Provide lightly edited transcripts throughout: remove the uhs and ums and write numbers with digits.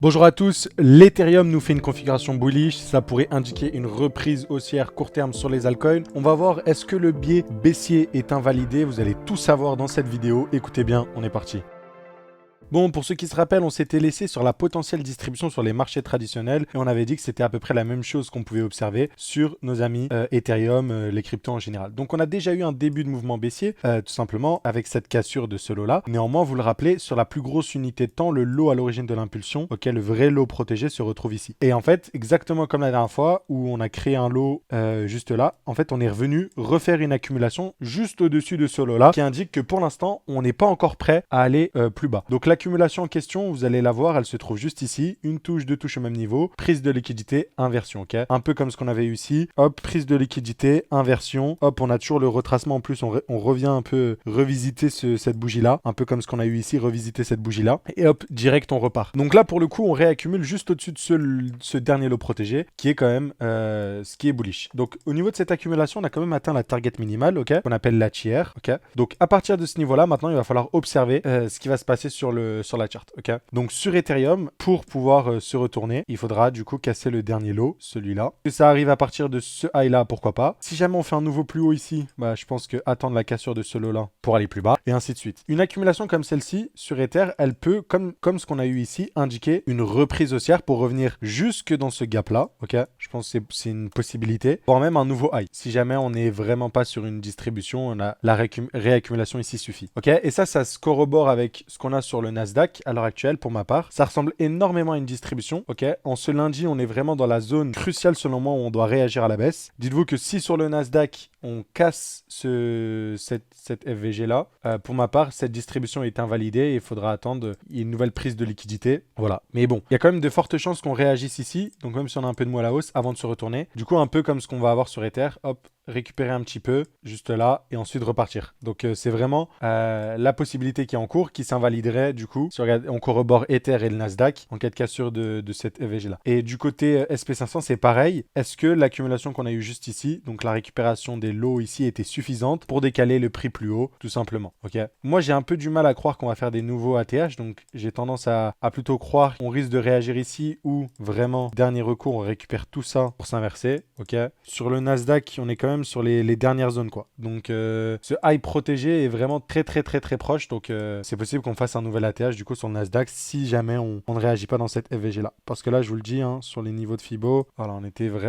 Bonjour à tous, l'Ethereum nous fait une configuration bullish, ça pourrait indiquer une reprise haussière court terme sur les altcoins. On va voir est-ce que le biais baissier est invalidé, vous allez tout savoir dans cette vidéo, écoutez bien, on est parti. Bon, pour ceux qui se rappellent, on s'était laissé sur la potentielle distribution sur les marchés traditionnels et on avait dit que c'était à peu près la même chose qu'on pouvait observer sur nos amis Ethereum, les cryptos en général. Donc on a déjà eu un début de mouvement baissier, tout simplement avec cette cassure de ce lot-là. Néanmoins, vous le rappelez, sur la plus grosse unité de temps, le lot à l'origine de l'impulsion, le vrai lot protégé se retrouve ici. Et en fait, exactement comme la dernière fois où on a créé un lot juste là, en fait on est revenu refaire une accumulation juste au-dessus de ce lot-là qui indique que pour l'instant, on n'est pas encore prêt à aller plus bas. Donc l'accumulation en question, vous allez la voir, elle se trouve juste ici. Une touche, deux touches au même niveau. Prise de liquidité, inversion, ok. Un peu comme ce qu'on avait eu ici. Hop, prise de liquidité, inversion. Hop, on a toujours le retracement. En plus, on revient un peu revisiter cette bougie-là. Un peu comme ce qu'on a eu ici, revisiter cette bougie-là. Et hop, direct, on repart. Donc là, pour le coup, on réaccumule juste au-dessus de ce dernier lot protégé, qui est quand même ce qui est bullish. Donc au niveau de cette accumulation, on a quand même atteint la target minimale, ok, qu'on appelle la tiers, ok. Donc à partir de ce niveau-là, maintenant, il va falloir observer ce qui va se passer sur la charte, ok. Donc sur Ethereum, pour pouvoir se retourner, il faudra du coup casser le dernier lot, celui-là. Que ça arrive à partir de ce high là, pourquoi pas. Si jamais on fait un nouveau plus haut ici, bah je pense que attendre la cassure de ce lot là pour aller plus bas, et ainsi de suite. Une accumulation comme celle-ci sur Ether, elle peut, comme ce qu'on a eu ici, indiquer une reprise haussière pour revenir jusque dans ce gap là, ok. Je pense que c'est une possibilité, voire même un nouveau high. Si jamais on n'est vraiment pas sur une distribution, on a la réaccumulation ici suffit, ok. Et ça se corrobore avec ce qu'on a sur le Nasdaq à l'heure actuelle. Pour ma part, ça ressemble énormément à une distribution, ok. En ce lundi, on est vraiment dans la zone cruciale selon moi où on doit réagir à la baisse. Dites-vous que si sur le Nasdaq on casse cette FVG là, pour ma part cette distribution est invalidée et il faudra attendre une nouvelle prise de liquidité, voilà. Mais bon, il y a quand même de fortes chances qu'on réagisse ici, donc même si on a un peu de mou à la hausse avant de se retourner, du coup un peu comme ce qu'on va avoir sur Ether, hop, récupérer un petit peu juste là et ensuite repartir. Donc c'est vraiment la possibilité qui est en cours, qui s'invaliderait du coup si on corrobore Ether et le Nasdaq en cas de cassure de cette EVG là. Et du côté SP500 c'est pareil. Est-ce que l'accumulation qu'on a eu juste ici, donc la récupération des lots ici, était suffisante pour décaler le prix plus haut, tout simplement, ok. Moi j'ai un peu du mal à croire qu'on va faire des nouveaux ATH, donc j'ai tendance à plutôt croire qu'on risque de réagir ici ou vraiment dernier recours on récupère tout ça pour s'inverser, ok. Sur le Nasdaq on est quand même sur les dernières zones, quoi. Donc ce high protégé est vraiment très proche, donc c'est possible qu'on fasse un nouvel ATH du coup sur le Nasdaq si jamais on ne réagit pas dans cette FVG là, parce que là je vous le dis, hein, sur les niveaux de Fibo, voilà,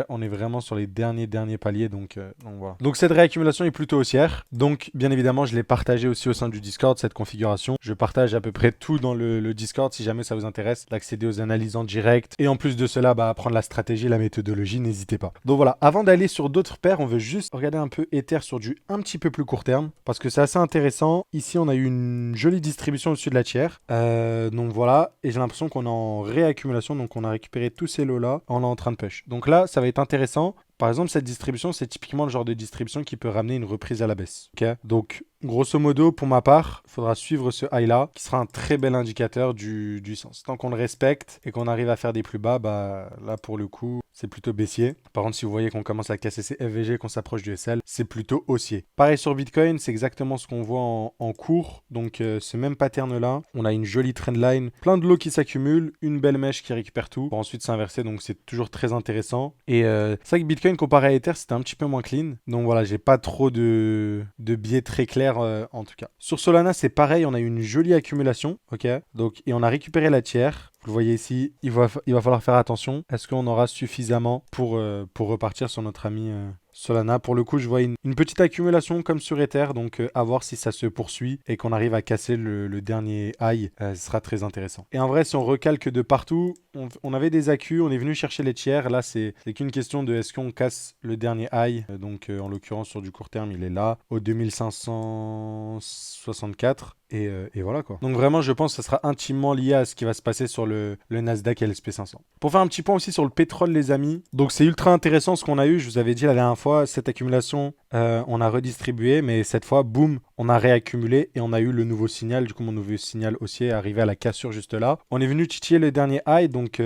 on est vraiment sur les derniers paliers, donc voilà. Donc cette réaccumulation est plutôt haussière, donc bien évidemment je l'ai partagé aussi au sein du Discord, cette configuration. Je partage à peu près tout dans le Discord si jamais ça vous intéresse d'accéder aux analyses en direct, et en plus de cela, apprendre la stratégie, la méthodologie, n'hésitez pas. Donc voilà, avant d'aller sur d'autres paires, on veut juste regarder un peu Ether sur du un petit peu plus court terme, parce que c'est assez intéressant. Ici on a eu une jolie distribution au-dessus de la tiers, donc voilà, et j'ai l'impression qu'on est en réaccumulation, donc on a récupéré tous ces lots là, on est en train de push. Donc là ça va être intéressant. Par exemple, cette distribution, c'est typiquement le genre de distribution qui peut ramener une reprise à la baisse, ok. Donc grosso modo, pour ma part, il faudra suivre ce high-là, qui sera un très bel indicateur du sens. Tant qu'on le respecte et qu'on arrive à faire des plus bas, là, pour le coup, c'est plutôt baissier. Par contre, si vous voyez qu'on commence à casser ces FVG, qu'on s'approche du SL, c'est plutôt haussier. Pareil sur Bitcoin, c'est exactement ce qu'on voit en cours. Donc, ce même pattern-là, on a une jolie trendline, plein de lots qui s'accumulent, une belle mèche qui récupère tout, pour ensuite s'inverser. Donc, c'est toujours très intéressant. Et c'est vrai que Bitcoin, comparé à Ether, c'était un petit peu moins clean. Donc, voilà, j'ai pas trop de biais très clairs en tout cas. Sur Solana, c'est pareil, on a eu une jolie accumulation, ok. Donc, et on a récupéré la tiers. Vous le voyez ici, il va falloir faire attention. Est-ce qu'on aura suffisamment pour repartir sur notre ami Solana? Pour le coup, je vois une petite accumulation comme sur Ether, donc à voir si ça se poursuit et qu'on arrive à casser le dernier high, ce sera très intéressant. Et en vrai, si on recalque de partout, on avait des accus, on est venu chercher les tiers. Là, c'est qu'une question de est-ce qu'on casse le dernier high. Donc en l'occurrence, sur du court terme, il est là, au 2564. Et voilà quoi. Donc vraiment, je pense que ça sera intimement lié à ce qui va se passer sur le Nasdaq et le SP500. Pour faire un petit point aussi sur le pétrole, les amis. Donc c'est ultra intéressant ce qu'on a eu. Je vous avais dit la dernière fois. fois, cette accumulation, on a redistribué, mais cette fois, boum, on a réaccumulé et on a eu le nouveau signal. Du coup, mon nouveau signal haussier est arrivé à la cassure juste là. On est venu titiller le dernier high, donc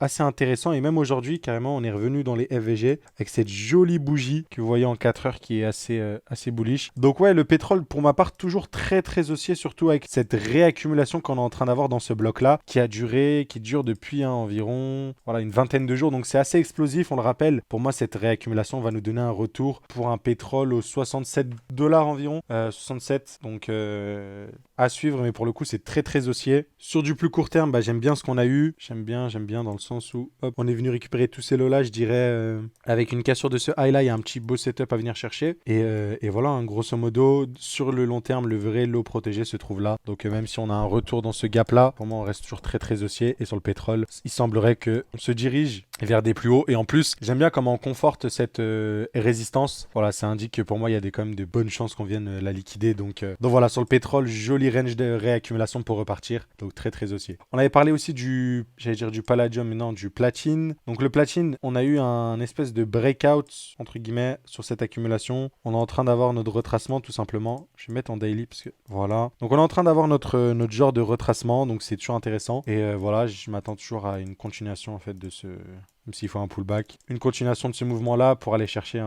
assez intéressant. Et même aujourd'hui, carrément, on est revenu dans les FVG avec cette jolie bougie que vous voyez en 4 heures qui est assez bullish. Donc ouais, le pétrole, pour ma part, toujours très très haussier, surtout avec cette réaccumulation qu'on est en train d'avoir dans ce bloc-là, qui dure depuis environ voilà, une vingtaine de jours. Donc c'est assez explosif, on le rappelle. Pour moi, cette réaccumulation va nous donner un retour pour un pétrole aux 67 dollars environ. 67, donc à suivre, mais pour le coup, c'est très très haussier. Sur du plus court terme, j'aime bien ce qu'on a eu. J'aime bien dans le sens où hop, on est venu récupérer tous ces lots-là, je dirais, avec une cassure de ce high-là, il y a un petit beau setup à venir chercher. Et voilà, hein, grosso modo, sur le long terme, le vrai lot protégé se trouve là. Donc même si on a un retour dans ce gap-là, pour moi, on reste toujours très très haussier. Et sur le pétrole, il semblerait qu'on se dirige vers des plus hauts. Et en plus, j'aime bien comment on conforte cette résistance. Voilà, ça indique que pour moi, il y a quand même de bonnes chances qu'on vienne la liquider. Donc voilà, sur le pétrole, joli range de réaccumulation pour repartir. Donc très très haussier. On avait parlé aussi du palladium, mais non, du platine. Donc le platine, on a eu un espèce de breakout, entre guillemets, sur cette accumulation. On est en train d'avoir notre retracement, tout simplement. Je vais mettre en daily, parce que voilà. Donc on est en train d'avoir notre genre de retracement, donc c'est toujours intéressant. Et voilà, je m'attends toujours à une continuation, en fait, de ce... Même s'il faut un pullback. Une continuation de ce mouvement-là pour aller chercher,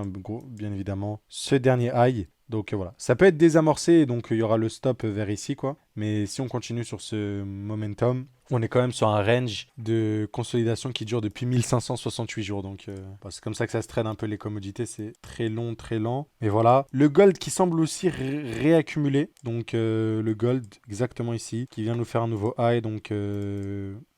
bien évidemment, ce dernier high. Donc voilà, ça peut être désamorcé, donc il y aura le stop vers ici, quoi. Mais si on continue sur ce momentum, on est quand même sur un range de consolidation qui dure depuis 1568 jours. Donc c'est comme ça que ça se trade un peu les commodités, c'est très long, très lent. Mais voilà, le gold qui semble aussi réaccumuler. Donc le gold exactement ici, qui vient nous faire un nouveau high. Donc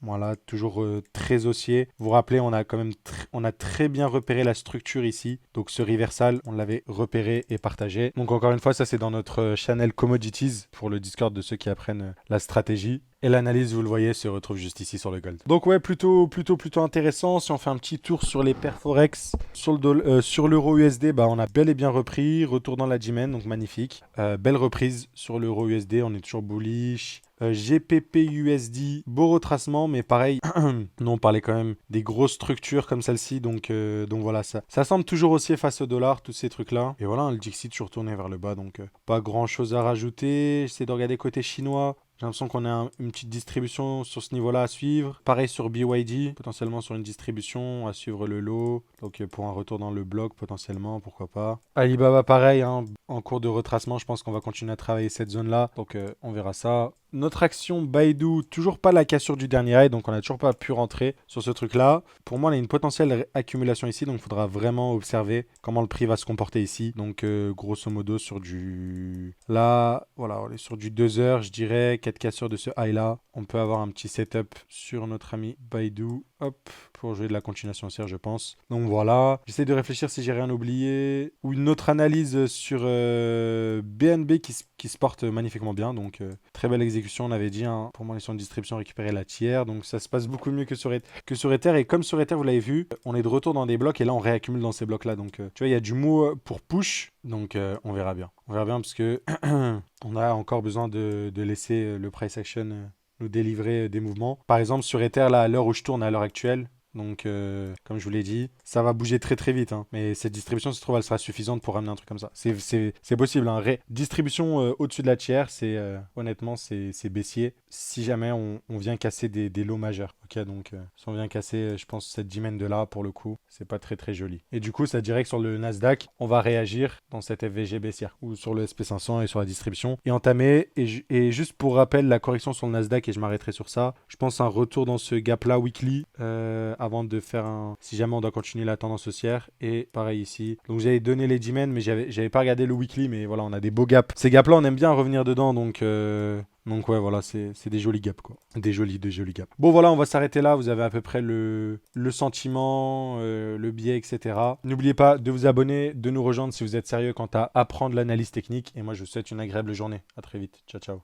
voilà, toujours très haussier. Vous vous rappelez, on a quand même on a très bien repéré la structure ici. Donc ce reversal, on l'avait repéré et partagé. Donc encore une fois, ça c'est dans notre channel Commodities pour le Discord de ceux qui apprennent la stratégie. Et l'analyse, vous le voyez, se retrouve juste ici sur le gold. Donc ouais, plutôt intéressant. Si on fait un petit tour sur les paires Forex, sur l'euro USD, on a bel et bien repris. Retour dans la G-Men, donc magnifique. Belle reprise sur l'euro USD, on est toujours bullish. GPP USD, beau retracement, mais pareil, non, on parlait quand même des grosses structures comme celle-ci, donc voilà, ça semble toujours haussier face au dollar, tous ces trucs-là. Et voilà, le Dixit toujours tourné vers le bas, donc pas grand-chose à rajouter. J'essaie de regarder côté chinois. J'ai l'impression qu'on a une petite distribution sur ce niveau-là à suivre. Pareil sur BYD, potentiellement sur une distribution à suivre le lot. Donc pour un retour dans le bloc, potentiellement, pourquoi pas. Alibaba, pareil, hein, en cours de retracement, je pense qu'on va continuer à travailler cette zone-là. Donc on verra ça. Notre action Baidu, toujours pas la cassure du dernier high, donc on n'a toujours pas pu rentrer sur ce truc-là. Pour moi, on a une potentielle accumulation ici, donc il faudra vraiment observer comment le prix va se comporter ici. Donc grosso modo sur du... Là, voilà, on est sur du 2 heures, je dirais, 4 cassures de ce high-là. On peut avoir un petit setup sur notre ami Baidu, hop, pour jouer de la continuation haussière, je pense. Donc voilà, j'essaie de réfléchir si j'ai rien oublié. Ou une autre analyse sur BNB qui se porte magnifiquement bien, donc très belle exécution, on avait dit, hein. Pour moi, on est sur une distribution récupérer la tiers, donc ça se passe beaucoup mieux que sur Ether. Et comme sur Ether, vous l'avez vu, on est de retour dans des blocs et là, on réaccumule dans ces blocs-là. Donc, tu vois, il y a du mot pour push, donc on verra bien. On verra bien parce que on a encore besoin de laisser le price action nous délivrer des mouvements. Par exemple, sur Ether, là, à l'heure où je tourne à l'heure actuelle, donc, comme je vous l'ai dit, ça va bouger très très vite. Hein. Mais cette distribution, se trouve, elle sera suffisante pour ramener un truc comme ça. C'est possible. Hein. Distribution au-dessus de la tiers, honnêtement, c'est baissier. Si jamais on vient casser des lots majeurs. Ok, donc si on vient casser, je pense, cette dizaine de là, pour le coup, c'est pas très très joli. Et du coup, ça dirait que sur le Nasdaq, on va réagir dans cette FVG baissière ou sur le SP500 et sur la distribution et entamer. Et juste pour rappel, la correction sur le Nasdaq, et je m'arrêterai sur ça, je pense un retour dans ce gap-là weekly. Avant de faire si jamais on doit continuer la tendance haussière. Et pareil ici. Donc j'avais donné les D-Men, mais j'avais pas regardé le weekly, mais voilà, on a des beaux gaps. Ces gaps là, on aime bien revenir dedans, donc ouais, voilà, c'est des jolis gaps, quoi. Des jolis gaps. Bon, voilà, on va s'arrêter là. Vous avez à peu près le sentiment, le biais, etc. N'oubliez pas de vous abonner, de nous rejoindre si vous êtes sérieux quant à apprendre l'analyse technique. Et moi, je vous souhaite une agréable journée. À très vite. Ciao, ciao.